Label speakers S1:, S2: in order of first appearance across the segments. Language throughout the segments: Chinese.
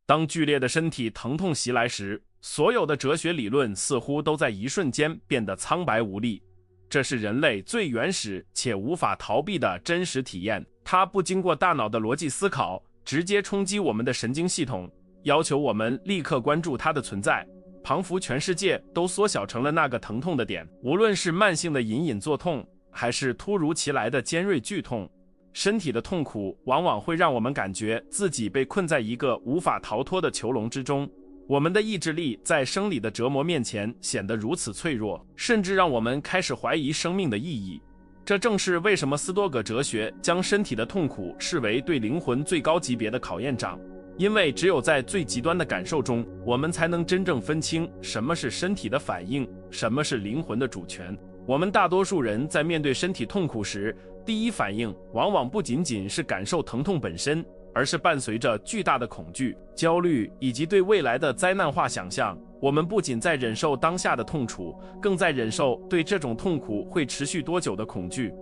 S1: 当剧烈的身体疼痛袭来时，所有的哲学理论似乎都在一瞬间变得苍白无力。这是人类最原始且无法逃避的真实体验，它不经过大脑的逻辑思考，直接冲击我们的神经系统，要求我们立刻关注它的存在，仿佛全世界都缩小成了那个疼痛的点。无论是慢性的隐隐作痛，还是突如其来的尖锐剧痛，身体的痛苦往往会让我们感觉自己被困在一个无法逃脱的囚笼之中。我们的意志力在生理的折磨面前显得如此脆弱，甚至让我们开始怀疑生命的意义。这正是为什么斯多葛哲学将身体的痛苦视为对灵魂最高级别的考验场，因为只有在最极端的感受中，我们才能真正分清什么是身体的反应，什么是灵魂的主权。我们大多数人在面对身体痛苦时，第一反应往往不仅仅是感受疼痛本身，而是伴随着巨大的恐惧、焦虑以及对未来的灾难化想象。我们不仅在忍受当下的痛楚，更在忍受对这种痛苦会持续多久的恐惧。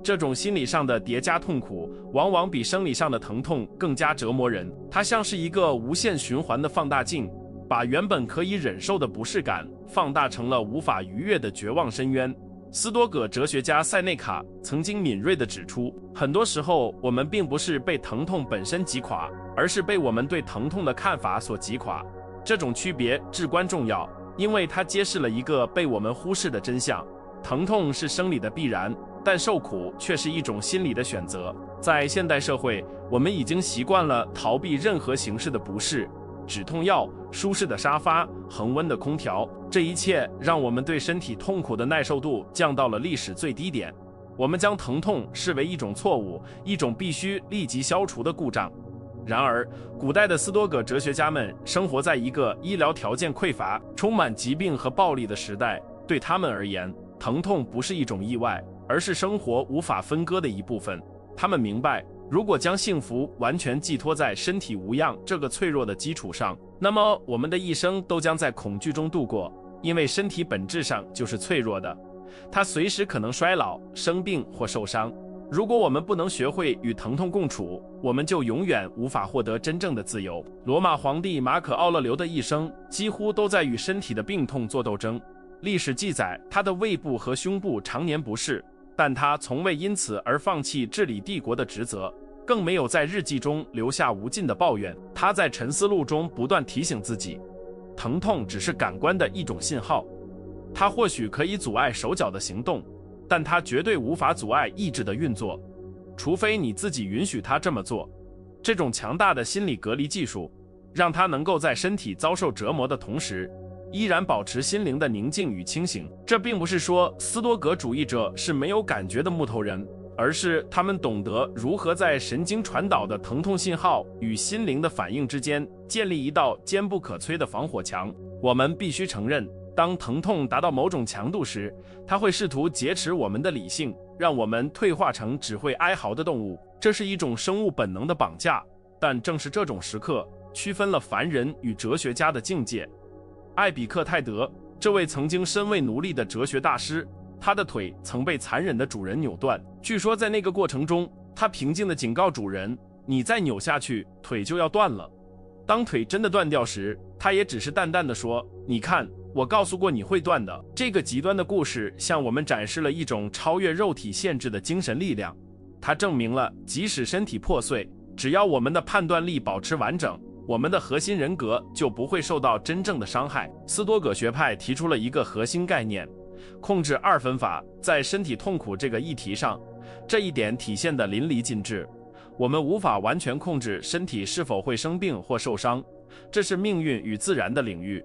S1: 这种心理上的叠加痛苦，往往比生理上的疼痛更加折磨人。它像是一个无限循环的放大镜，把原本可以忍受的不适感放大成了无法逾越的绝望深渊。斯多葛哲学家塞内卡曾经敏锐地指出，很多时候我们并不是被疼痛本身击垮，而是被我们对疼痛的看法所击垮。这种区别至关重要，因为它揭示了一个被我们忽视的真相：疼痛是生理的必然，但受苦却是一种心理的选择。在现代社会，我们已经习惯了逃避任何形式的不适，止痛药、舒适的沙发、恒温的空调，这一切让我们对身体痛苦的耐受度降到了历史最低点。我们将疼痛视为一种错误，一种必须立即消除的故障。然而，古代的斯多葛哲学家们生活在一个医疗条件匮乏、充满疾病和暴力的时代，对他们而言，疼痛不是一种意外，而是生活无法分割的一部分。他们明白，如果将幸福完全寄托在身体无恙这个脆弱的基础上，那么我们的一生都将在恐惧中度过，因为身体本质上就是脆弱的，它随时可能衰老、生病或受伤。如果我们不能学会与疼痛共处，我们就永远无法获得真正的自由。罗马皇帝马可·奥勒留的一生几乎都在与身体的病痛做斗争。历史记载，他的胃部和胸部常年不适，但他从未因此而放弃治理帝国的职责，更没有在日记中留下无尽的抱怨。他在沉思录中不断提醒自己，疼痛只是感官的一种信号，它或许可以阻碍手脚的行动，但它绝对无法阻碍意志的运作，除非你自己允许它这么做。这种强大的心理隔离技术，让他能够在身体遭受折磨的同时，依然保持心灵的宁静与清醒。这并不是说斯多葛主义者是没有感觉的木头人，而是他们懂得如何在神经传导的疼痛信号与心灵的反应之间建立一道坚不可摧的防火墙。我们必须承认，当疼痛达到某种强度时，它会试图劫持我们的理性，让我们退化成只会哀嚎的动物。这是一种生物本能的绑架，但正是这种时刻区分了凡人与哲学家的境界。艾比克泰德，这位曾经身为奴隶的哲学大师，他的腿曾被残忍的主人扭断。据说在那个过程中，他平静地警告主人，你再扭下去，腿就要断了。当腿真的断掉时，他也只是淡淡地说，你看，我告诉过你会断的。这个极端的故事向我们展示了一种超越肉体限制的精神力量。它证明了，即使身体破碎，只要我们的判断力保持完整，我们的核心人格就不会受到真正的伤害。斯多葛学派提出了一个核心概念，控制二分法。在身体痛苦这个议题上，这一点体现得淋漓尽致。我们无法完全控制身体是否会生病或受伤，这是命运与自然的领域，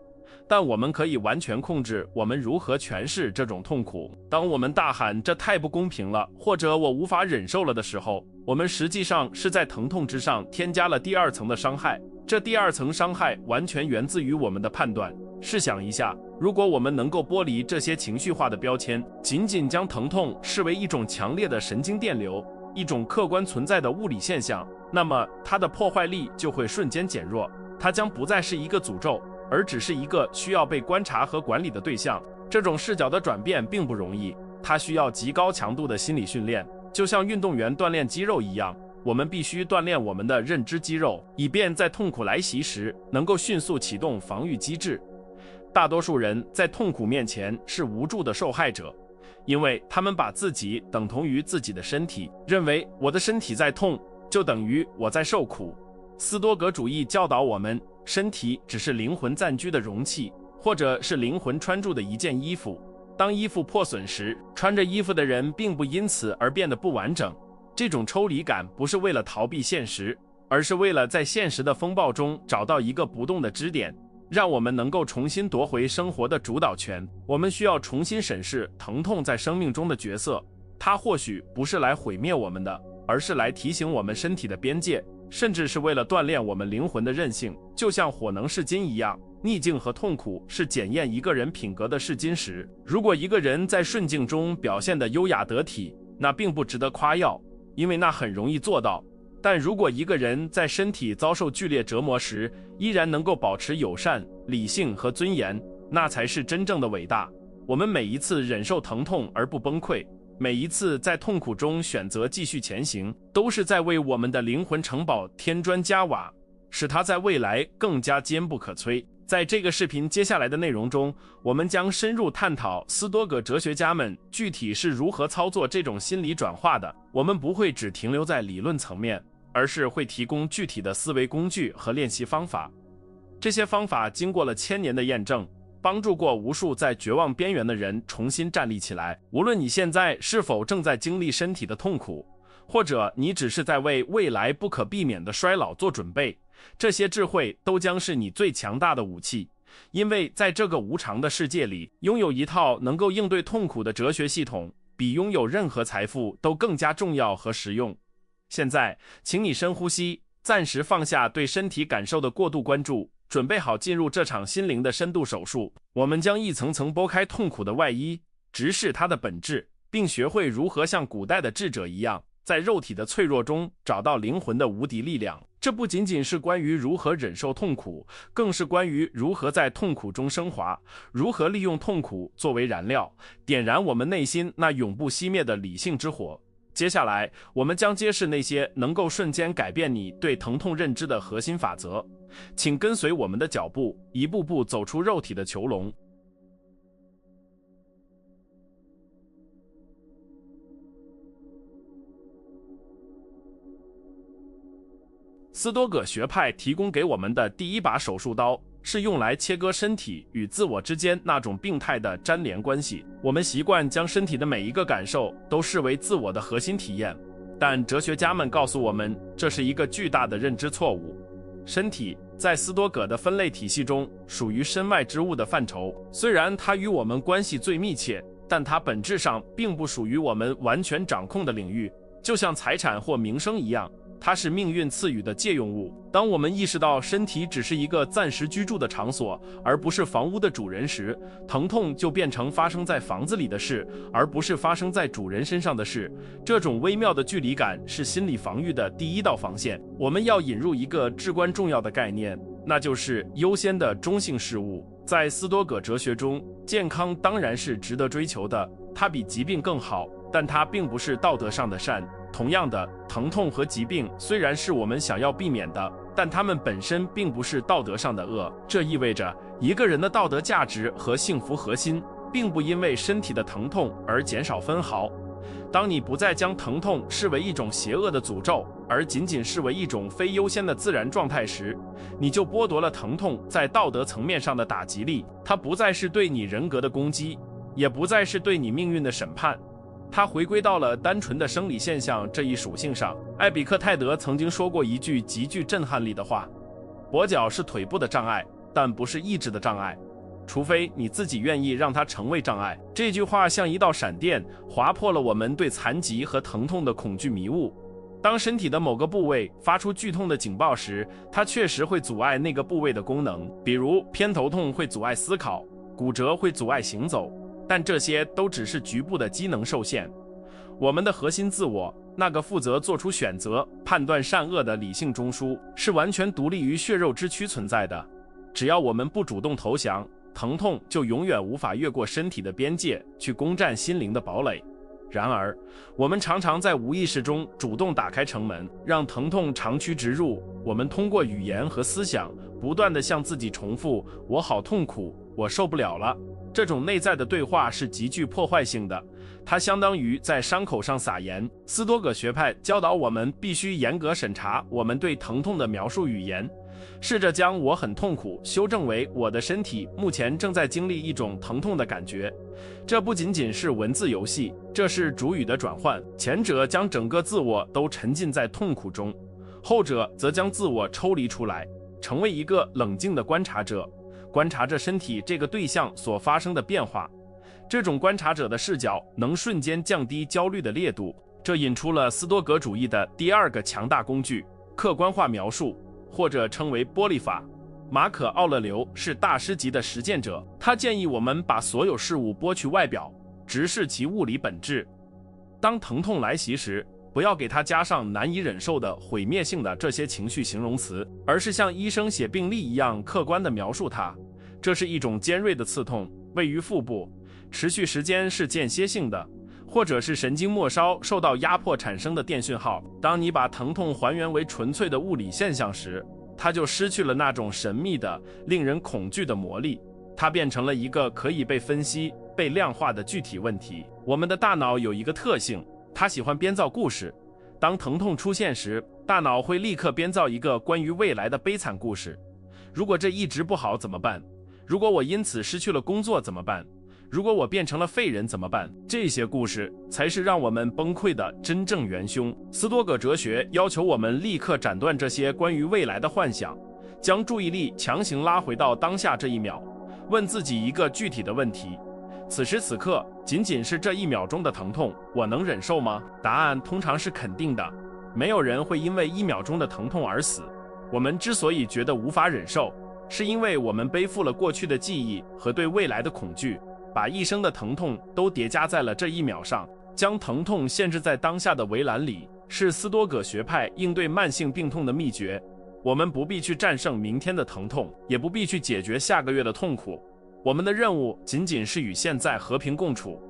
S1: 但我们可以完全控制我们如何诠释这种痛苦。当我们大喊这太不公平了，或者我无法忍受了的时候，我们实际上是在疼痛之上添加了第二层的伤害。这第二层伤害完全源自于我们的判断。试想一下，如果我们能够剥离这些情绪化的标签，仅仅将疼痛视为一种强烈的神经电流，一种客观存在的物理现象，那么它的破坏力就会瞬间减弱。它将不再是一个诅咒，而只是一个需要被观察和管理的对象。这种视角的转变并不容易，它需要极高强度的心理训练，就像运动员锻炼肌肉一样。我们必须锻炼我们的认知肌肉，以便在痛苦来袭时能够迅速启动防御机制。大多数人在痛苦面前是无助的受害者，因为他们把自己等同于自己的身体，认为我的身体在痛，就等于我在受苦。斯多葛主义教导我们，身体只是灵魂暂居的容器，或者是灵魂穿住的一件衣服。当衣服破损时，穿着衣服的人并不因此而变得不完整。这种抽离感不是为了逃避现实，而是为了在现实的风暴中找到一个不动的支点，让我们能够重新夺回生活的主导权。我们需要重新审视疼痛在生命中的角色，它或许不是来毁灭我们的，而是来提醒我们身体的边界，甚至是为了锻炼我们灵魂的韧性。就像火能试金一样，逆境和痛苦是检验一个人品格的试金石。如果一个人在顺境中表现得优雅得体，那并不值得夸耀，因为那很容易做到。但如果一个人在身体遭受剧烈折磨时，依然能够保持友善、理性和尊严，那才是真正的伟大。我们每一次忍受疼痛而不崩溃，每一次在痛苦中选择继续前行，都是在为我们的灵魂城堡添砖加瓦，使它在未来更加坚不可摧。在这个视频接下来的内容中，我们将深入探讨斯多葛哲学家们具体是如何操作这种心理转化的。我们不会只停留在理论层面，而是会提供具体的思维工具和练习方法。这些方法经过了1000年的验证，帮助过无数在绝望边缘的人重新站立起来。无论你现在是否正在经历身体的痛苦，或者你只是在为未来不可避免的衰老做准备，这些智慧都将是你最强大的武器。因为在这个无常的世界里，拥有一套能够应对痛苦的哲学系统，比拥有任何财富都更加重要和实用。现在，请你深呼吸，暂时放下对身体感受的过度关注，准备好进入这场心灵的深度手术。我们将一层层剥开痛苦的外衣，直视它的本质，并学会如何像古代的智者一样，在肉体的脆弱中找到灵魂的无敌力量。这不仅仅是关于如何忍受痛苦，更是关于如何在痛苦中升华，如何利用痛苦作为燃料，点燃我们内心那永不熄灭的理性之火。接下来，我们将揭示那些能够瞬间改变你对疼痛认知的核心法则。请跟随我们的脚步，一步步走出肉体的囚笼。斯多葛学派提供给我们的第一把手术刀，是用来切割身体与自我之间那种病态的粘连关系。我们习惯将身体的每一个感受都视为自我的核心体验，但哲学家们告诉我们，这是一个巨大的认知错误。身体在斯多葛的分类体系中属于身外之物的范畴，虽然它与我们关系最密切，但它本质上并不属于我们完全掌控的领域，就像财产或名声一样，它是命运赐予的借用物。当我们意识到身体只是一个暂时居住的场所，而不是房屋的主人时，疼痛就变成发生在房子里的事，而不是发生在主人身上的事。这种微妙的距离感是心理防御的第一道防线。我们要引入一个至关重要的概念，那就是优先的中性事物。在斯多葛哲学中，健康当然是值得追求的，它比疾病更好，但它并不是道德上的善。同样的，疼痛和疾病虽然是我们想要避免的，但它们本身并不是道德上的恶。这意味着一个人的道德价值和幸福核心并不因为身体的疼痛而减少分毫。当你不再将疼痛视为一种邪恶的诅咒，而仅仅视为一种非优先的自然状态时，你就剥夺了疼痛在道德层面上的打击力。它不再是对你人格的攻击，也不再是对你命运的审判，它回归到了单纯的生理现象这一属性上。艾比克泰德曾经说过一句极具震撼力的话：跛脚是腿部的障碍，但不是意志的障碍，除非你自己愿意让它成为障碍。这句话像一道闪电，划破了我们对残疾和疼痛的恐惧迷雾。当身体的某个部位发出剧痛的警报时，它确实会阻碍那个部位的功能，比如偏头痛会阻碍思考，骨折会阻碍行走，但这些都只是局部的机能受限。我们的核心自我，那个负责做出选择、判断善恶的理性中枢，是完全独立于血肉之躯存在的。只要我们不主动投降，疼痛就永远无法越过身体的边界去攻占心灵的堡垒。然而，我们常常在无意识中主动打开城门，让疼痛长驱直入。我们通过语言和思想，不断地向自己重复：我好痛苦，我受不了了。这种内在的对话是极具破坏性的，它相当于在伤口上撒盐。斯多葛学派教导我们必须严格审查我们对疼痛的描述语言，试着将我很痛苦修正为我的身体目前正在经历一种疼痛的感觉。这不仅仅是文字游戏，这是主语的转换，前者将整个自我都沉浸在痛苦中，后者则将自我抽离出来，成为一个冷静的观察者，观察着身体这个对象所发生的变化。这种观察者的视角能瞬间降低焦虑的烈度，这引出了斯多葛主义的第二个强大工具——客观化描述，或者称为剥离法。马可·奥勒留是大师级的实践者，他建议我们把所有事物剥去外表，直视其物理本质。当疼痛来袭时，不要给它加上难以忍受的、毁灭性的这些情绪形容词，而是像医生写病历一样客观地描述它。这是一种尖锐的刺痛，位于腹部，持续时间是间歇性的，或者是神经末梢受到压迫产生的电讯号。当你把疼痛还原为纯粹的物理现象时，它就失去了那种神秘的、令人恐惧的魔力，它变成了一个可以被分析、被量化的具体问题。我们的大脑有一个特性，它喜欢编造故事。当疼痛出现时，大脑会立刻编造一个关于未来的悲惨故事。如果这一直不好怎么办？如果我因此失去了工作怎么办？如果我变成了废人怎么办？这些故事才是让我们崩溃的真正元凶。斯多葛哲学要求我们立刻斩断这些关于未来的幻想，将注意力强行拉回到当下这一秒，问自己一个具体的问题：此时此刻，仅仅是这一秒钟的疼痛，我能忍受吗？答案通常是肯定的。没有人会因为1秒钟的疼痛而死。我们之所以觉得无法忍受，是因为我们背负了过去的记忆和对未来的恐惧，把一生的疼痛都叠加在了这一秒上。将疼痛限制在当下的围栏里，是斯多葛学派应对慢性病痛的秘诀。我们不必去战胜明天的疼痛，也不必去解决下个月的痛苦。我们的任务仅仅是与现在和平共处。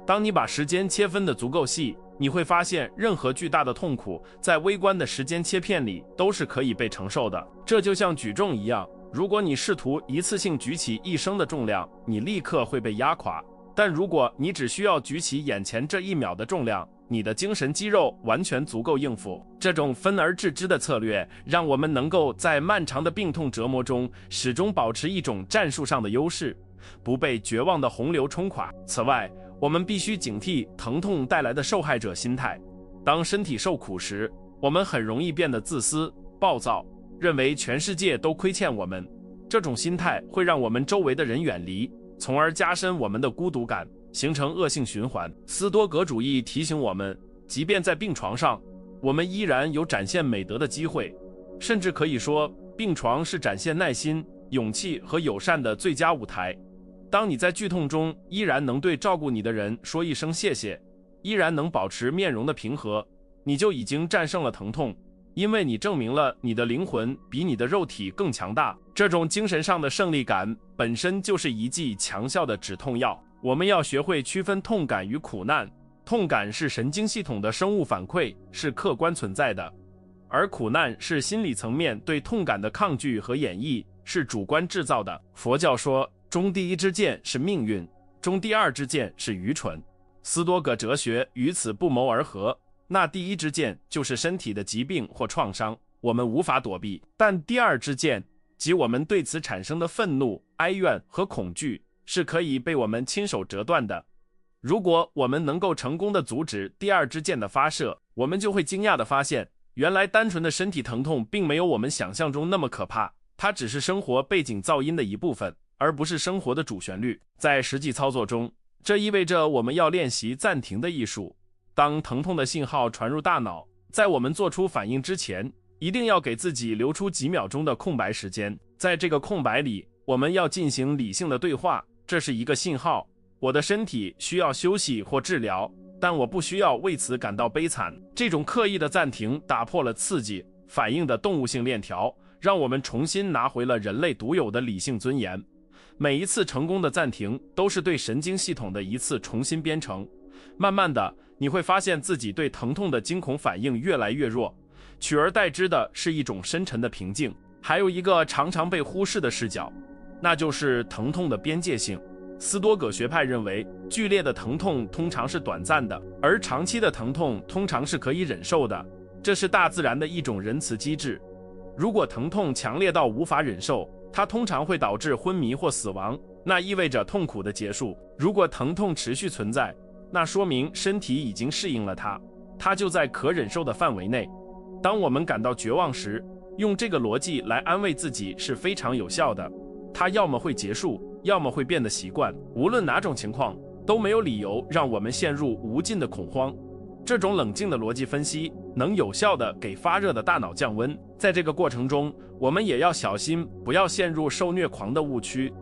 S1: 当你把时间切分得足够细，你会发现任何巨大的痛苦在微观的时间切片里都是可以被承受的。这就像举重一样，如果你试图一次性举起一升的重量，你立刻会被压垮。但如果你只需要举起眼前这一秒的重量，你的精神肌肉完全足够应付。这种分而治之的策略，让我们能够在漫长的病痛折磨中始终保持一种战术上的优势，不被绝望的洪流冲垮。此外，我们必须警惕疼痛带来的受害者心态。当身体受苦时，我们很容易变得自私、暴躁，认为全世界都亏欠我们。这种心态会让我们周围的人远离，从而加深我们的孤独感，形成恶性循环。斯多葛主义提醒我们，即便在病床上，我们依然有展现美德的机会，甚至可以说，病床是展现耐心、勇气和友善的最佳舞台。当你在剧痛中依然能对照顾你的人说一声谢谢，依然能保持面容的平和，你就已经战胜了疼痛，因为你证明了你的灵魂比你的肉体更强大。这种精神上的胜利感本身就是一剂强效的止痛药。我们要学会区分痛感与苦难。痛感是神经系统的生物反馈，是客观存在的，而苦难是心理层面对痛感的抗拒和演绎，是主观制造的。佛教说，中第一支箭是命运，中第二支箭是愚蠢。斯多葛哲学与此不谋而合。那第一支箭就是身体的疾病或创伤，我们无法躲避；但第二支箭，即我们对此产生的愤怒、哀怨和恐惧，是可以被我们亲手折断的。如果我们能够成功地阻止第二支箭的发射，我们就会惊讶地发现，原来单纯的身体疼痛并没有我们想象中那么可怕，它只是生活背景噪音的一部分，而不是生活的主旋律。在实际操作中，这意味着我们要练习暂停的艺术。当疼痛的信号传入大脑，在我们做出反应之前，一定要给自己留出几秒钟的空白时间。在这个空白里，我们要进行理性的对话。这是一个信号，我的身体需要休息或治疗，但我不需要为此感到悲惨。这种刻意的暂停打破了刺激反应的动物性链条，让我们重新拿回了人类独有的理性尊严。每一次成功的暂停都是对神经系统的一次重新编程，慢慢的，你会发现自己对疼痛的惊恐反应越来越弱，取而代之的是一种深沉的平静。还有一个常常被忽视的视角，那就是疼痛的边界性。斯多葛学派认为，剧烈的疼痛通常是短暂的，而长期的疼痛通常是可以忍受的，这是大自然的一种仁慈机制。如果疼痛强烈到无法忍受，它通常会导致昏迷或死亡，那意味着痛苦的结束。如果疼痛持续存在，那说明身体已经适应了它就在可忍受的范围内。当我们感到绝望时，用这个逻辑来安慰自己是非常有效的。它要么会结束，要么会变得习惯，无论哪种情况，都没有理由让我们陷入无尽的恐慌。这种冷静的逻辑分析能有效地给发热的大脑降温。在这个过程中，我们也要小心，不要陷入受虐狂的误区。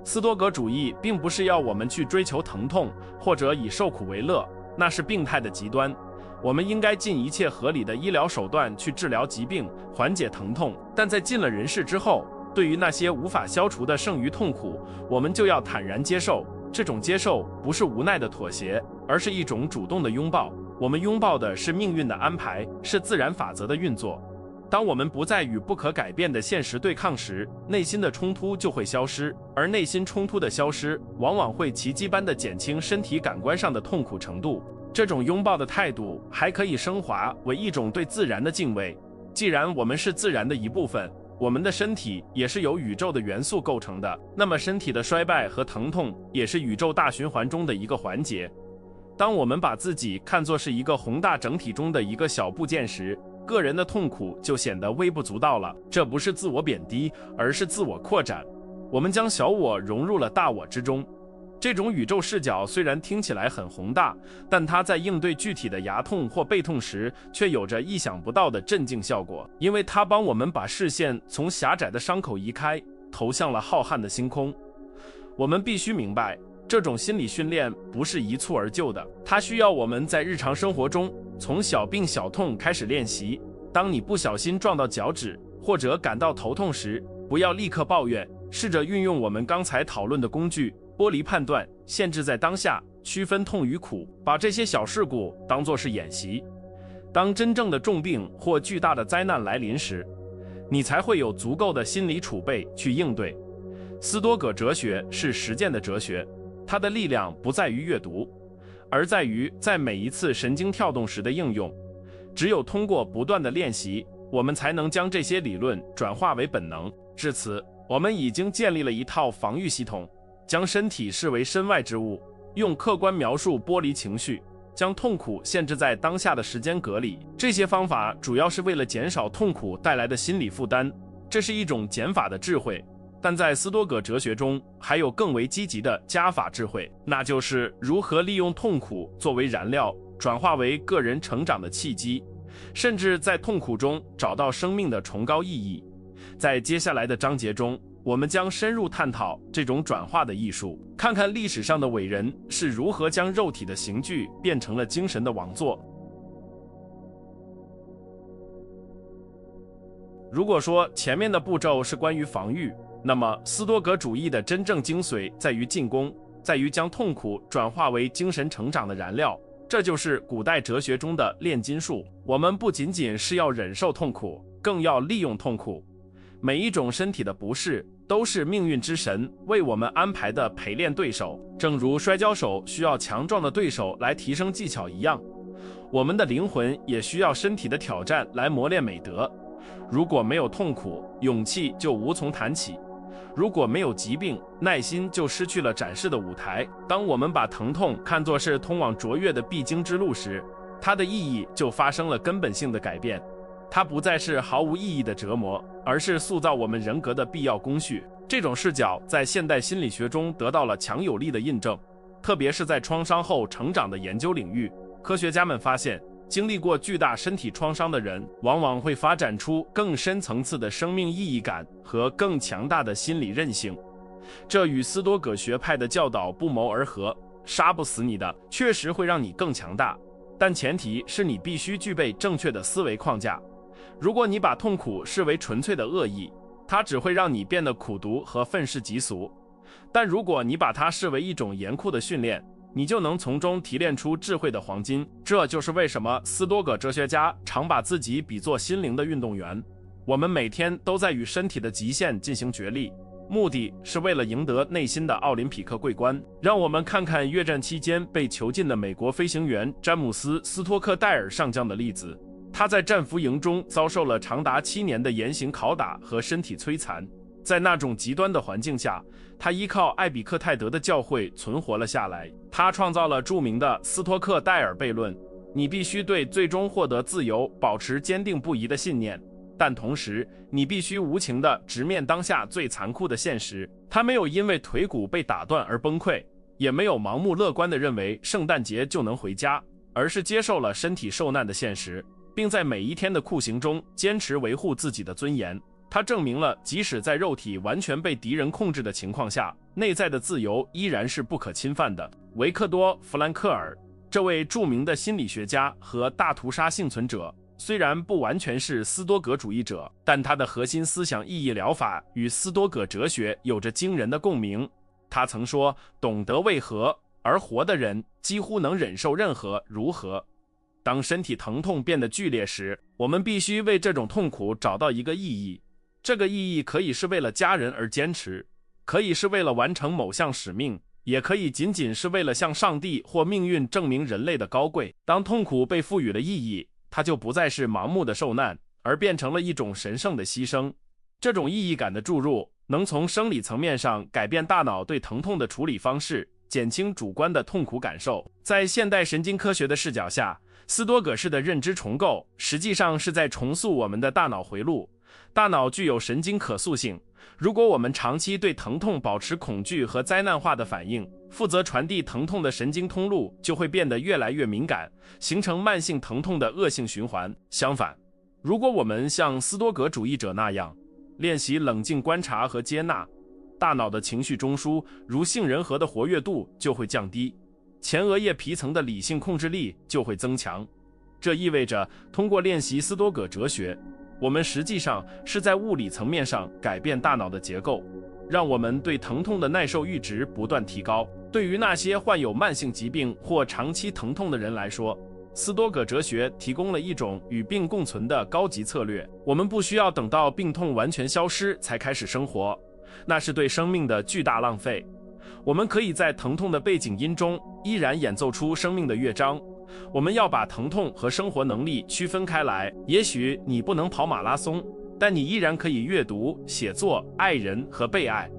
S1: 斯多葛主义并不是要我们去追求疼痛，或者以受苦为乐，那是病态的极端。我们应该尽一切合理的医疗手段去治疗疾病，缓解疼痛，但在尽了人事之后，对于那些无法消除的剩余痛苦，我们就要坦然接受。这种接受不是无奈的妥协，而是一种主动的拥抱。我们拥抱的是命运的安排，是自然法则的运作。当我们不再与不可改变的现实对抗时，内心的冲突就会消失，而内心冲突的消失往往会奇迹般地减轻身体感官上的痛苦程度。这种拥抱的态度还可以升华为一种对自然的敬畏。既然我们是自然的一部分，我们的身体也是由宇宙的元素构成的，那么身体的衰败和疼痛也是宇宙大循环中的一个环节。当我们把自己看作是一个宏大整体中的一个小部件时，个人的痛苦就显得微不足道了。这不是自我贬低，而是自我扩展。我们将小我融入了大我之中。这种宇宙视角虽然听起来很宏大，但它在应对具体的牙痛或背痛时，却有着意想不到的镇静效果，因为它帮我们把视线从狭窄的伤口移开，投向了浩瀚的星空。我们必须明白，这种心理训练不是一蹴而就的，它需要我们在日常生活中从小病小痛开始练习。当你不小心撞到脚趾，或者感到头痛时，不要立刻抱怨，试着运用我们刚才讨论的工具，剥离判断，限制在当下，区分痛与苦，把这些小事故当作是演习。当真正的重病或巨大的灾难来临时，你才会有足够的心理储备去应对。斯多葛哲学是实践的哲学，它的力量不在于阅读，而在于在每一次神经跳动时的应用。只有通过不断的练习，我们才能将这些理论转化为本能。至此，我们已经建立了一套防御系统，将身体视为身外之物，用客观描述剥离情绪，将痛苦限制在当下的时间格里。这些方法主要是为了减少痛苦带来的心理负担，这是一种减法的智慧。但在斯多葛哲学中，还有更为积极的加法智慧，那就是如何利用痛苦作为燃料，转化为个人成长的契机，甚至在痛苦中找到生命的崇高意义。在接下来的章节中，我们将深入探讨这种转化的艺术，看看历史上的伟人是如何将肉体的刑具变成了精神的王座。如果说前面的步骤是关于防御，那么斯多葛主义的真正精髓在于进攻，在于将痛苦转化为精神成长的燃料。这就是古代哲学中的炼金术。我们不仅仅是要忍受痛苦，更要利用痛苦。每一种身体的不适都是命运之神为我们安排的陪练对手，正如摔跤手需要强壮的对手来提升技巧一样，我们的灵魂也需要身体的挑战来磨练美德。如果没有痛苦，勇气就无从谈起。如果没有疾病，耐心就失去了展示的舞台。当我们把疼痛看作是通往卓越的必经之路时，它的意义就发生了根本性的改变。它不再是毫无意义的折磨，而是塑造我们人格的必要工序。这种视角在现代心理学中得到了强有力的印证，特别是在创伤后成长的研究领域。科学家们发现，经历过巨大身体创伤的人，往往会发展出更深层次的生命意义感和更强大的心理韧性。这与斯多葛学派的教导不谋而合。杀不死你的，确实会让你更强大，但前提是你必须具备正确的思维框架。如果你把痛苦视为纯粹的恶意，它只会让你变得苦毒和愤世嫉俗；但如果你把它视为一种严酷的训练，你就能从中提炼出智慧的黄金。这就是为什么斯多葛哲学家常把自己比作心灵的运动员。我们每天都在与身体的极限进行角力，目的是为了赢得内心的奥林匹克桂冠。让我们看看越战期间被囚禁的美国飞行员詹姆斯·斯托克戴尔上将的例子。他在战俘营中遭受了长达7年的严刑拷打和身体摧残，在那种极端的环境下，他依靠艾比克泰德的教诲存活了下来。他创造了著名的斯托克戴尔悖论：你必须对最终获得自由保持坚定不移的信念，但同时你必须无情地直面当下最残酷的现实。他没有因为腿骨被打断而崩溃，也没有盲目乐观地认为圣诞节就能回家，而是接受了身体受难的现实，并在每一天的酷刑中坚持维护自己的尊严。他证明了即使在肉体完全被敌人控制的情况下，内在的自由依然是不可侵犯的。维克多·弗兰克尔，这位著名的心理学家和大屠杀幸存者，虽然不完全是斯多葛主义者，但他的核心思想意义疗法与斯多葛哲学有着惊人的共鸣。他曾说，懂得为何而活的人几乎能忍受任何如何。当身体疼痛变得剧烈时，我们必须为这种痛苦找到一个意义。这个意义可以是为了家人而坚持，可以是为了完成某项使命，也可以仅仅是为了向上帝或命运证明人类的高贵。当痛苦被赋予了意义，它就不再是盲目的受难，而变成了一种神圣的牺牲。这种意义感的注入，能从生理层面上改变大脑对疼痛的处理方式，减轻主观的痛苦感受。在现代神经科学的视角下，斯多葛式的认知重构实际上是在重塑我们的大脑回路。大脑具有神经可塑性，如果我们长期对疼痛保持恐惧和灾难化的反应，负责传递疼痛的神经通路就会变得越来越敏感，形成慢性疼痛的恶性循环。相反，如果我们像斯多葛主义者那样练习冷静观察和接纳，大脑的情绪中枢如杏仁核的活跃度就会降低，前额叶皮层的理性控制力就会增强。这意味着通过练习斯多葛哲学，我们实际上是在物理层面上改变大脑的结构，让我们对疼痛的耐受阈值不断提高。对于那些患有慢性疾病或长期疼痛的人来说，斯多葛哲学提供了一种与病共存的高级策略。我们不需要等到病痛完全消失才开始生活，那是对生命的巨大浪费。我们可以在疼痛的背景音中依然演奏出生命的乐章。我们要把疼痛和生活能力区分开来。也许你不能跑马拉松，但你依然可以阅读、写作、爱人和被爱。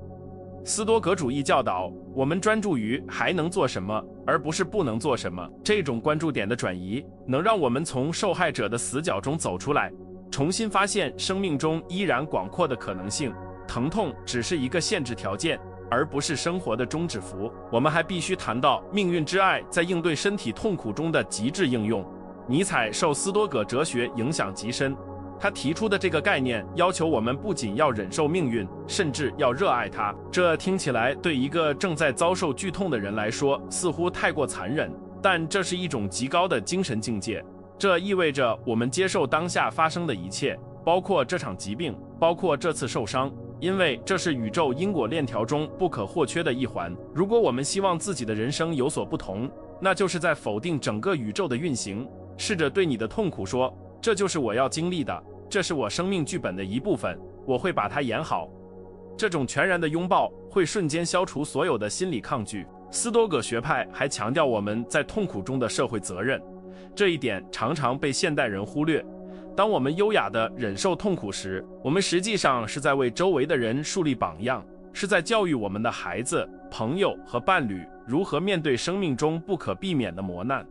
S1: 斯多葛主义教导我们专注于还能做什么，而不是不能做什么。这种关注点的转移，能让我们从受害者的死角中走出来，重新发现生命中依然广阔的可能性。疼痛只是一个限制条件，而不是生活的终止符。我们还必须谈到命运之爱在应对身体痛苦中的极致应用。尼采受斯多葛哲学影响极深，他提出的这个概念要求我们不仅要忍受命运，甚至要热爱它。这听起来对一个正在遭受剧痛的人来说似乎太过残忍，但这是一种极高的精神境界。这意味着我们接受当下发生的一切，包括这场疾病，包括这次受伤，因为这是宇宙因果链条中不可或缺的一环。如果我们希望自己的人生有所不同，那就是在否定整个宇宙的运行。试着对你的痛苦说，这就是我要经历的，这是我生命剧本的一部分，我会把它演好。这种全然的拥抱会瞬间消除所有的心理抗拒。斯多葛学派还强调我们在痛苦中的社会责任，这一点常常被现代人忽略。当我们优雅地忍受痛苦时，我们实际上是在为周围的人树立榜样，是在教育我们的孩子、朋友和伴侣如何面对生命中不可避免的磨难。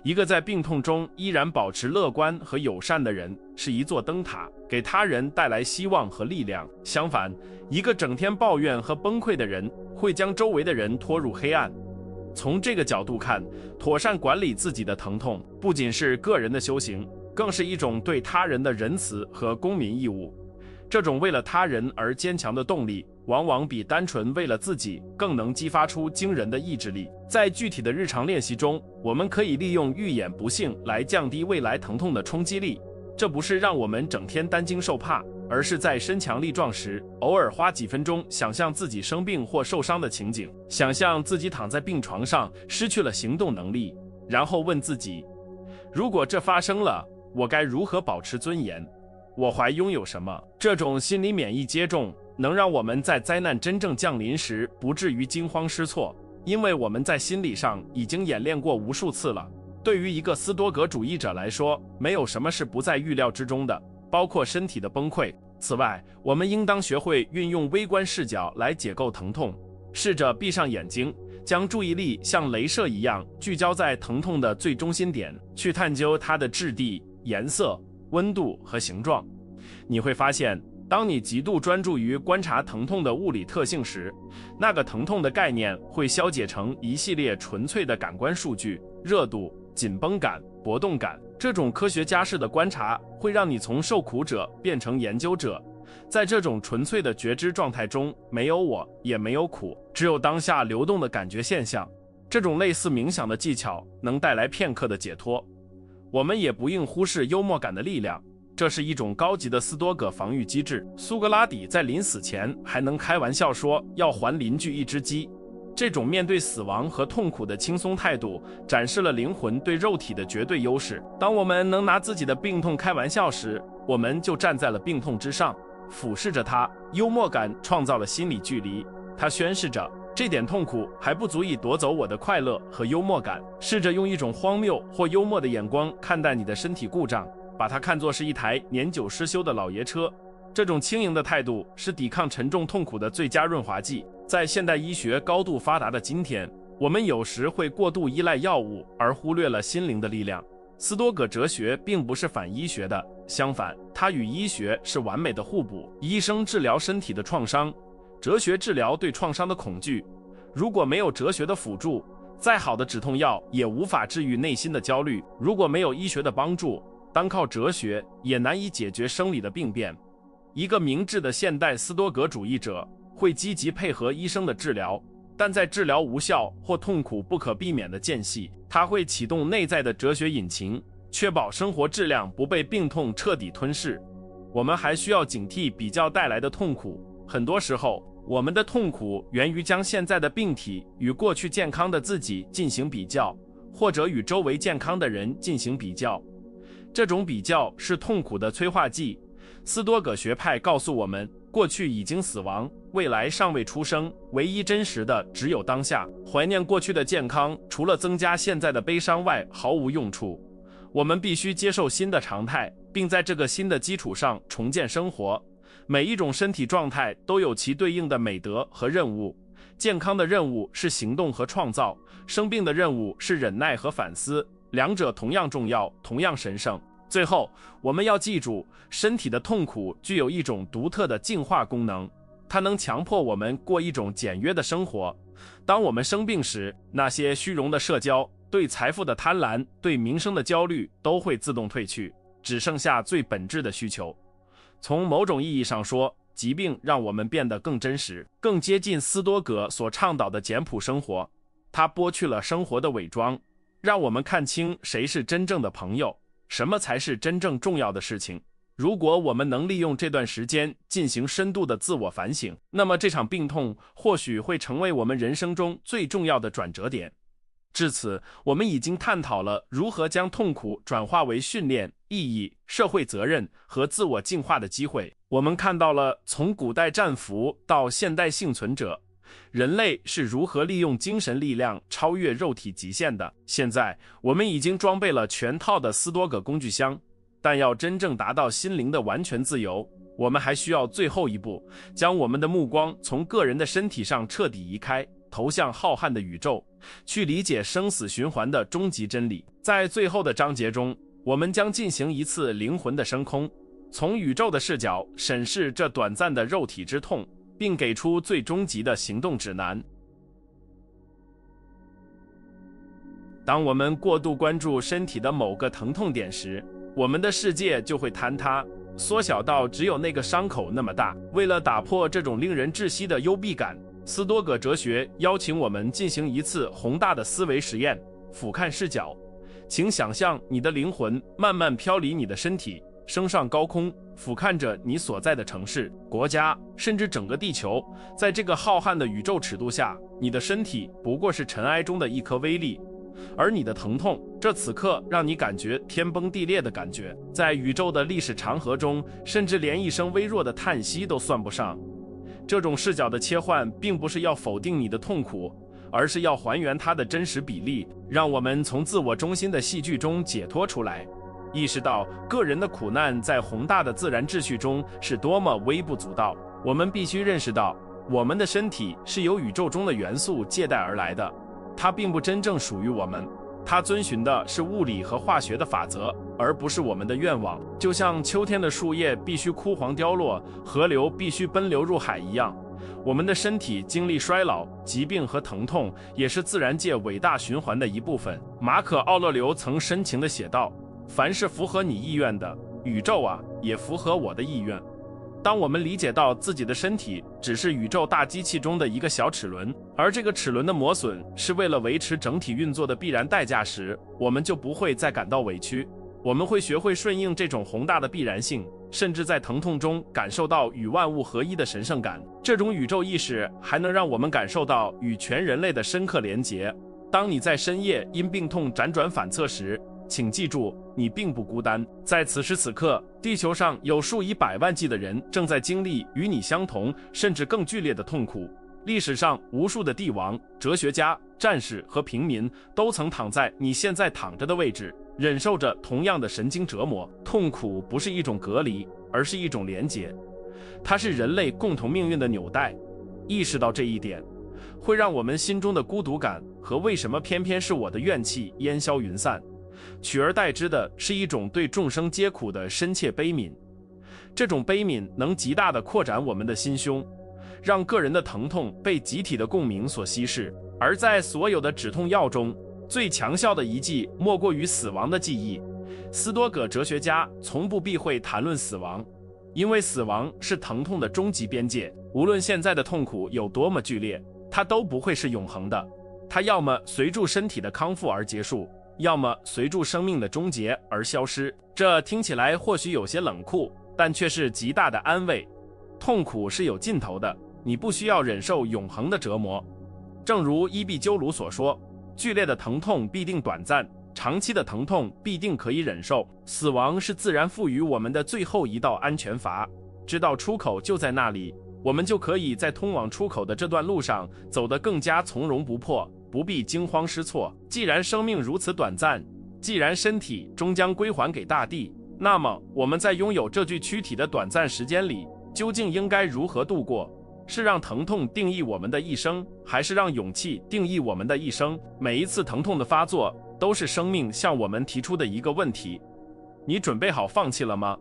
S1: 一个在病痛中依然保持乐观和友善的人，是一座灯塔，给他人带来希望和力量。相反，一个整天抱怨和崩溃的人，会将周围的人拖入黑暗。从这个角度看，妥善管理自己的疼痛，不仅是个人的修行，更是一种对他人的仁慈和公民义务。这种为了他人而坚强的动力，往往比单纯为了自己更能激发出惊人的意志力。在具体的日常练习中，我们可以利用预演不幸来降低未来疼痛的冲击力。这不是让我们整天担惊受怕，而是在身强力壮时，偶尔花几分钟想象自己生病或受伤的情景，想象自己躺在病床上失去了行动能力，然后问自己，如果这发生了，我该如何保持尊严？我还拥有什么？这种心理免疫接种能让我们在灾难真正降临时不至于惊慌失措，因为我们在心理上已经演练过无数次了。对于一个斯多葛主义者来说，没有什么是不在预料之中的，包括身体的崩溃。此外，我们应当学会运用微观视角来解构疼痛，试着闭上眼睛，将注意力像雷射一样聚焦在疼痛的最中心点，去探究它的质地、颜色、温度和形状。你会发现，当你极度专注于观察疼痛的物理特性时，那个疼痛的概念会消解成一系列纯粹的感官数据，热度、紧绷感、搏动感。这种科学家式的观察会让你从受苦者变成研究者。在这种纯粹的觉知状态中，没有我，也没有苦，只有当下流动的感觉现象。这种类似冥想的技巧能带来片刻的解脱。我们也不应忽视幽默感的力量，这是一种高级的斯多葛防御机制。苏格拉底在临死前还能开玩笑说要还邻居一只鸡。这种面对死亡和痛苦的轻松态度，展示了灵魂对肉体的绝对优势。当我们能拿自己的病痛开玩笑时，我们就站在了病痛之上，俯视着它。幽默感创造了心理距离，它宣示着这点痛苦还不足以夺走我的快乐和幽默感。试着用一种荒谬或幽默的眼光看待你的身体故障，把它看作是一台年久失修的老爷车。这种轻盈的态度是抵抗沉重痛苦的最佳润滑剂。在现代医学高度发达的今天，我们有时会过度依赖药物，而忽略了心灵的力量。斯多葛哲学并不是反医学的，相反，它与医学是完美的互补。医生治疗身体的创伤，哲学治疗对创伤的恐惧。如果没有哲学的辅助，再好的止痛药也无法治愈内心的焦虑。如果没有医学的帮助，单靠哲学也难以解决生理的病变。一个明智的现代斯多葛主义者会积极配合医生的治疗，但在治疗无效或痛苦不可避免的间隙，他会启动内在的哲学引擎，确保生活质量不被病痛彻底吞噬。我们还需要警惕比较带来的痛苦。很多时候，我们的痛苦源于将现在的病体与过去健康的自己进行比较，或者与周围健康的人进行比较。这种比较是痛苦的催化剂。斯多葛学派告诉我们，过去已经死亡，未来尚未出生，唯一真实的只有当下。怀念过去的健康，除了增加现在的悲伤外毫无用处。我们必须接受新的常态，并在这个新的基础上重建生活。每一种身体状态都有其对应的美德和任务。健康的任务是行动和创造，生病的任务是忍耐和反思，两者同样重要，同样神圣。最后，我们要记住，身体的痛苦具有一种独特的净化功能，它能强迫我们过一种简约的生活。当我们生病时，那些虚荣的社交、对财富的贪婪、对名声的焦虑都会自动退去，只剩下最本质的需求。从某种意义上说，疾病让我们变得更真实，更接近斯多葛所倡导的简朴生活。它剥去了生活的伪装，让我们看清谁是真正的朋友，什么才是真正重要的事情。如果我们能利用这段时间进行深度的自我反省，那么这场病痛或许会成为我们人生中最重要的转折点。至此，我们已经探讨了如何将痛苦转化为训练、意义、社会责任和自我进化的机会。我们看到了从古代战俘到现代幸存者，人类是如何利用精神力量超越肉体极限的。现在，我们已经装备了全套的斯多葛工具箱，但要真正达到心灵的完全自由，我们还需要最后一步，将我们的目光从个人的身体上彻底移开，投向浩瀚的宇宙，去理解生死循环的终极真理。在最后的章节中，我们将进行一次灵魂的升空，从宇宙的视角审视这短暂的肉体之痛，并给出最终极的行动指南。当我们过度关注身体的某个疼痛点时，我们的世界就会坍塌，缩小到只有那个伤口那么大。为了打破这种令人窒息的幽闭感，斯多葛哲学邀请我们进行一次宏大的思维实验。俯瞰视角，请想象你的灵魂慢慢飘离你的身体，升上高空，俯瞰着你所在的城市、国家，甚至整个地球。在这个浩瀚的宇宙尺度下，你的身体不过是尘埃中的一颗微粒，而你的疼痛，这此刻让你感觉天崩地裂的感觉，在宇宙的历史长河中，甚至连一声微弱的叹息都算不上。这种视角的切换，并不是要否定你的痛苦，而是要还原它的真实比例，让我们从自我中心的戏剧中解脱出来，意识到个人的苦难在宏大的自然秩序中是多么微不足道。我们必须认识到，我们的身体是由宇宙中的元素借贷而来的，它并不真正属于我们，它遵循的是物理和化学的法则，而不是我们的愿望。就像秋天的树叶必须枯黄凋落，河流必须奔流入海一样，我们的身体经历衰老、疾病和疼痛，也是自然界伟大循环的一部分。马可·奥勒留曾深情地写道：凡是符合你意愿的，宇宙啊，也符合我的意愿。当我们理解到自己的身体只是宇宙大机器中的一个小齿轮，而这个齿轮的磨损是为了维持整体运作的必然代价时，我们就不会再感到委屈。我们会学会顺应这种宏大的必然性，甚至在疼痛中感受到与万物合一的神圣感。这种宇宙意识还能让我们感受到与全人类的深刻连结。当你在深夜因病痛辗转反侧时，请记住，你并不孤单。在此时此刻，地球上有数以百万计的人正在经历与你相同甚至更剧烈的痛苦。历史上无数的帝王、哲学家、战士和平民都曾躺在你现在躺着的位置，忍受着同样的神经折磨。痛苦不是一种隔离，而是一种连结，它是人类共同命运的纽带。意识到这一点，会让我们心中的孤独感和为什么偏偏是我的怨气烟消云散，取而代之的是一种对众生皆苦的深切悲悯。这种悲悯能极大地扩展我们的心胸，让个人的疼痛被集体的共鸣所稀释。而在所有的止痛药中，最强效的一剂莫过于死亡的记忆。斯多葛哲学家从不避讳谈论死亡，因为死亡是疼痛的终极边界。无论现在的痛苦有多么剧烈，它都不会是永恒的。它要么随住身体的康复而结束，要么随住生命的终结而消失。这听起来或许有些冷酷，但却是极大的安慰。痛苦是有尽头的，你不需要忍受永恒的折磨。正如伊壁鸠鲁所说，剧烈的疼痛必定短暂，长期的疼痛必定可以忍受。死亡是自然赋予我们的最后一道安全阀，知道出口就在那里，我们就可以在通往出口的这段路上走得更加从容不迫，不必惊慌失措。既然生命如此短暂，既然身体终将归还给大地，那么我们在拥有这具躯体的短暂时间里，究竟应该如何度过？是让疼痛定义我们的一生，还是让勇气定义我们的一生？每一次疼痛的发作，都是生命向我们提出的一个问题：你准备好放弃了吗？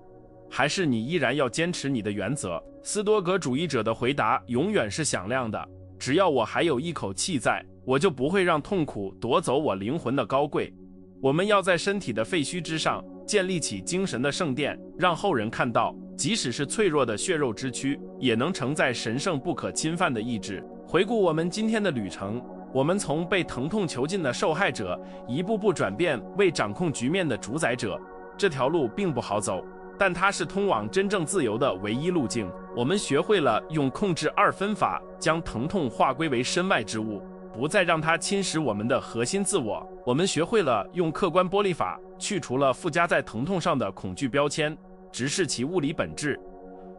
S1: 还是你依然要坚持你的原则？斯多葛主义者的回答永远是响亮的：只要我还有一口气在，我就不会让痛苦夺走我灵魂的高贵。我们要在身体的废墟之上建立起精神的圣殿，让后人看到，即使是脆弱的血肉之躯，也能承载神圣不可侵犯的意志。回顾我们今天的旅程，我们从被疼痛囚禁的受害者，一步步转变为掌控局面的主宰者。这条路并不好走，但它是通往真正自由的唯一路径。我们学会了用控制二分法将疼痛划归为身外之物，不再让它侵蚀我们的核心自我。我们学会了用客观玻璃法去除了附加在疼痛上的恐惧标签，直视其物理本质。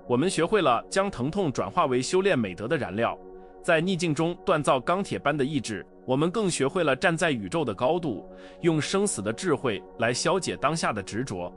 S1: 我们学会了将疼痛转化为修炼美德的燃料，在逆境中锻造钢铁般的意志。我们更学会了站在宇宙的高度，用生死的智慧来消解当下的执着。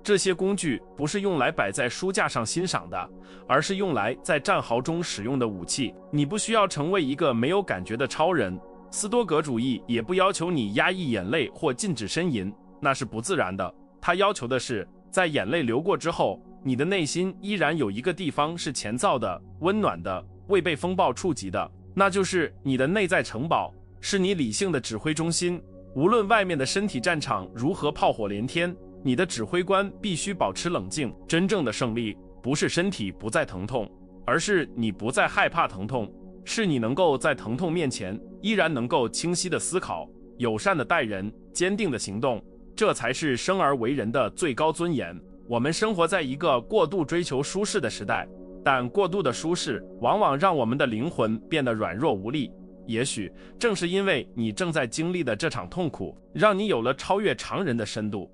S1: 这些工具不是用来摆在书架上欣赏的，而是用来在战壕中使用的武器。你不需要成为一个没有感觉的超人。斯多葛主义也不要求你压抑眼泪或禁止呻吟，那是不自然的。它要求的是，在眼泪流过之后，你的内心依然有一个地方是前造的、温暖的、未被风暴触及的，那就是你的内在城堡，是你理性的指挥中心。无论外面的身体战场如何炮火连天，你的指挥官必须保持冷静。真正的胜利不是身体不再疼痛，而是你不再害怕疼痛，是你能够在疼痛面前依然能够清晰的思考，友善的待人，坚定的行动。这才是生而为人的最高尊严。我们生活在一个过度追求舒适的时代，但过度的舒适往往让我们的灵魂变得软弱无力。也许正是因为你正在经历的这场痛苦，让你有了超越常人的深度。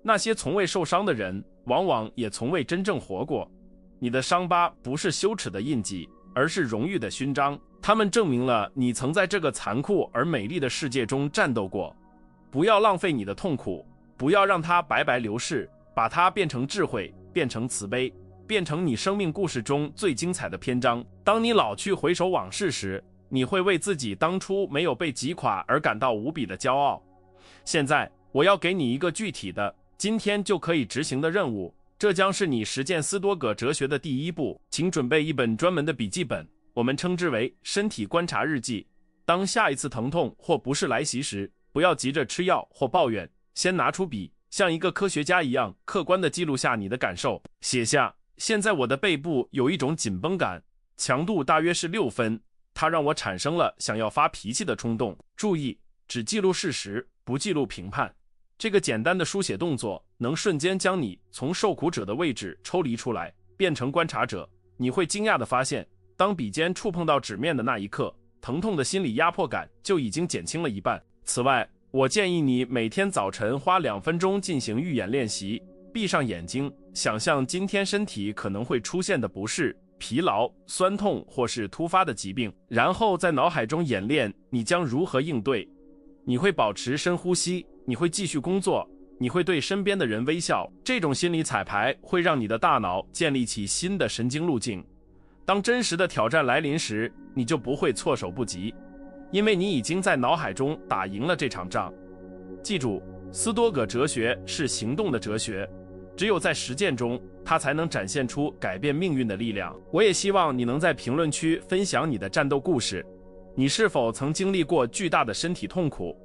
S1: 那些从未受伤的人，往往也从未真正活过。你的伤疤不是羞耻的印记，而是荣誉的勋章，它们证明了你曾在这个残酷而美丽的世界中战斗过。不要浪费你的痛苦，不要让它白白流逝，把它变成智慧，变成慈悲，变成你生命故事中最精彩的篇章。当你老去回首往事时，你会为自己当初没有被击垮而感到无比的骄傲。现在，我要给你一个具体的，今天就可以执行的任务，这将是你实践斯多葛哲学的第一步。请准备一本专门的笔记本，我们称之为身体观察日记。当下一次疼痛或不适来袭时，不要急着吃药或抱怨，先拿出笔，像一个科学家一样客观地记录下你的感受。写下，现在我的背部有一种紧绷感，强度大约是6分，它让我产生了想要发脾气的冲动。注意，只记录事实，不记录评判。这个简单的书写动作能瞬间将你从受苦者的位置抽离出来，变成观察者。你会惊讶地发现，当笔尖触碰到纸面的那一刻，疼痛的心理压迫感就已经减轻了一半。此外，我建议你每天早晨花2分钟进行预演练习，闭上眼睛，想象今天身体可能会出现的不适、疲劳、酸痛或是突发的疾病，然后在脑海中演练你将如何应对。你会保持深呼吸，你会继续工作，你会对身边的人微笑。这种心理彩排会让你的大脑建立起新的神经路径。当真实的挑战来临时，你就不会措手不及，因为你已经在脑海中打赢了这场仗。记住，斯多葛哲学是行动的哲学，只有在实践中，它才能展现出改变命运的力量。我也希望你能在评论区分享你的战斗故事。你是否曾经历过巨大的身体痛苦？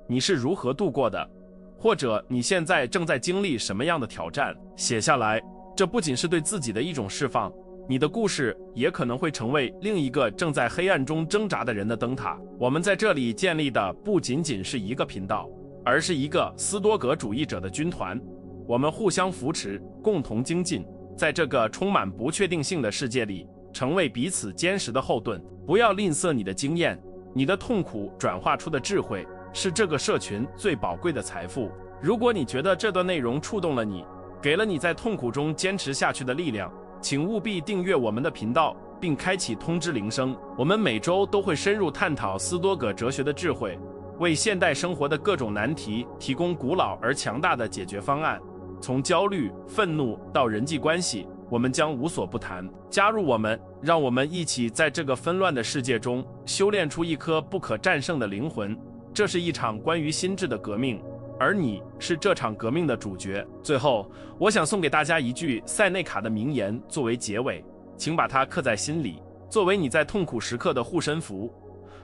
S1: 你是如何度过的？或者你现在正在经历什么样的挑战？写下来，这不仅是对自己的一种释放，你的故事也可能会成为另一个正在黑暗中挣扎的人的灯塔。我们在这里建立的不仅仅是一个频道，而是一个斯多葛主义者的军团。我们互相扶持，共同精进，在这个充满不确定性的世界里，成为彼此坚实的后盾。不要吝啬你的经验，你的痛苦转化出的智慧，是这个社群最宝贵的财富。如果你觉得这段内容触动了你，给了你在痛苦中坚持下去的力量，请务必订阅我们的频道，并开启通知铃声。我们每周都会深入探讨斯多葛哲学的智慧，为现代生活的各种难题提供古老而强大的解决方案。从焦虑、愤怒到人际关系，我们将无所不谈。加入我们，让我们一起在这个纷乱的世界中修炼出一颗不可战胜的灵魂。这是一场关于心智的革命，而你是这场革命的主角。最后，我想送给大家一句塞内卡的名言作为结尾，请把它刻在心里，作为你在痛苦时刻的护身符。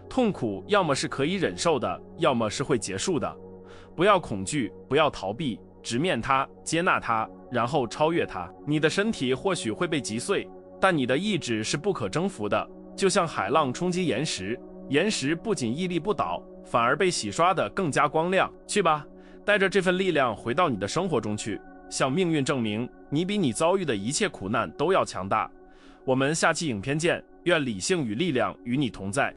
S1: 痛苦要么是可以忍受的，要么是会结束的。不要恐惧，不要逃避，直面它，接纳它，然后超越它。你的身体或许会被击碎，但你的意志是不可征服的。就像海浪冲击岩石，岩石不仅屹立不倒，反而被洗刷得更加光亮。去吧，带着这份力量回到你的生活中去，向命运证明你比你遭遇的一切苦难都要强大。我们下期影片见，愿理性与力量与你同在。